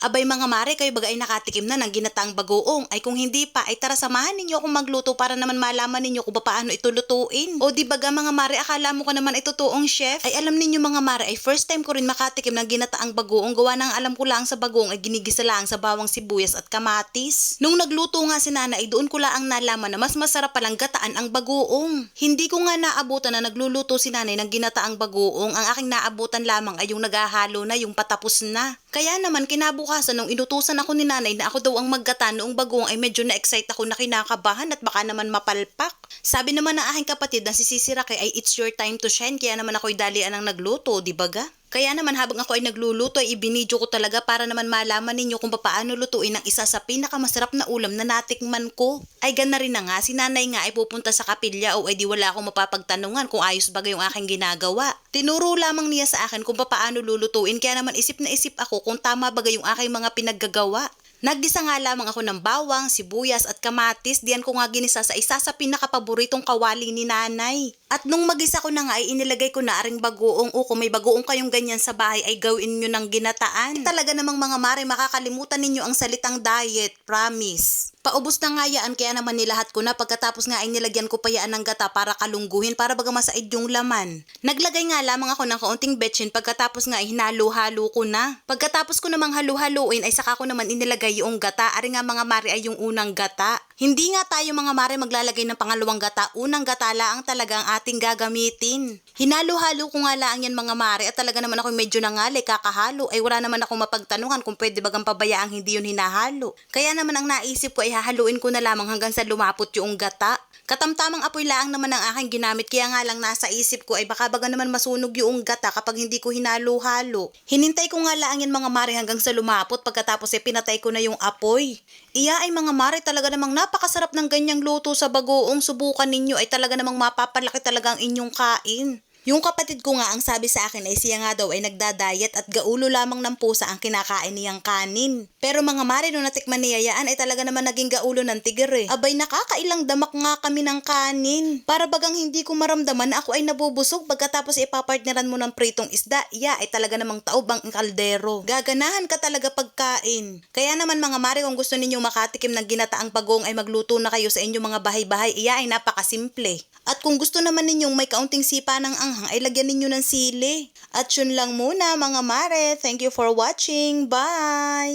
Abay mga mare, kayo baga ay nakatikim na ng ginataang bagoong. Ay kung hindi pa, ay tara samahan ninyo akong magluto para naman malaman ninyo kung paano ito lutuin. O di baga mga mare, akala mo ka naman ay totoong chef? Ay alam ninyo mga mare, ay first time ko rin makatikim ng ginataang bagoong. Gawa ng alam ko lang sa bagoong ay ginigisa lang sa bawang sibuyas at kamatis. Nung nagluto nga si Nana ay doon ko lang nalaman na mas masarap palang gataan ang bagoong. Hindi ko nga naabutan na nagluluto si Nanay ng ginataang bagoong. Ang aking naabutan lamang ay yung naghahalo na, yung patapos na. Kaya naman kinabukasan nung inutusan ako ni Nanay na ako daw ang maggata noong bagoong ay medyo na-excite ako na kinakabahan at baka naman mapalpak. Sabi naman ng aking kapatid na si Sisi Raquel ay it's your time to shine, kaya naman ako'y dalian ang nagluto, di ba ga? Kaya naman habang ako ay nagluluto ay ibinidyo ko talaga para naman malaman ninyo kung paano lutuin ang isa sa pinakamasarap na ulam na natikman ko. Ay gana rin na nga, si Nanay nga ay pupunta sa kapilya o ay di wala akong mapapagtanungan kung ayos bagay yung aking ginagawa. Tinuro lamang niya sa akin kung paano lulutuin, kaya naman isip na isip ako kung tama bagay yung aking mga pinaggagawa. Naggisa nga lamang ako ng bawang, sibuyas at kamatis, diyan ko nga ginisa sa isa sa pinakapaboritong kawali ni Nanay. At nung magisa ko na nga ay inilagay ko na aring bagoong. O kung may bagoong kayong ganyan sa bahay ay gawin nyo ng ginataan. Talaga namang mga mare, makakalimutan ninyo ang salitang diet, promise. Paubos na nga yaan, kaya naman nilahat ko na. Pagkatapos nga ay nilagyan ko pa yaan ng gata para kalungguhin, para baga masaid yung laman. Naglagay nga lamang ako ng kaunting betchin, pagkatapos nga ay hinalo-halo ko na. Pagkatapos ko namang halu-haluin ay saka ko naman inilagay yung gata. Ari nga mga mare ay yung unang gata. Hindi nga tayo mga mare maglalagay ng pangalawang gata. Unang gata lang talaga ang ating gagamitin. Hinalo-halo ko nga lang yan mga mare at talaga naman ako medyo nangali kakahalo. Ay wala naman akong mapagtanungan kung pwede bagang pabayaang hindi yun hinahalo. Kaya naman ang naisip ko ay hahaluin ko na lamang hanggang sa lumapot yung gata. Katamtamang apoy lang naman ang aking ginamit, kaya nga lang nasa isip ko ay baka baga naman masunog yung gata kapag hindi ko hinalo-halo. Hinintay ko nga lang yan mga mare hanggang sa lumapot, pagkatapos ay pinatay ko na yung apoy. Iya ay mga mare, talaga namang napakasarap ng ganyang luto sa bagoong. Subukan ninyo, ay talaga namang mapapalaki talaga ang inyong kain. Yung kapatid ko nga ang sabi sa akin ay siya nga daw ay nagda-diet at gaulo lamang ng pusa ang kinakain niyang kanin. Pero mga mare, nung natikman niya yan ay talaga naman naging gaulo ng tigir eh. Abay nakakailang damak nga kami ng kanin. Para bagang hindi ko maramdaman na ako ay nabubusog, pagkatapos ipapartneran mo ng pritong isda, iya ay talaga namang taob ang kaldero. Gaganahan ka talaga pagkain. Kaya naman mga mare, kung gusto ninyong makatikim ng ginataang bagoong ay magluto na kayo sa inyong mga bahay-bahay, iya ay napakasimple. At kung gusto naman ninyong may kaunting sipa ng anghang ay lagyan ninyo ng sili. At yun lang muna mga mare. Thank you for watching. Bye!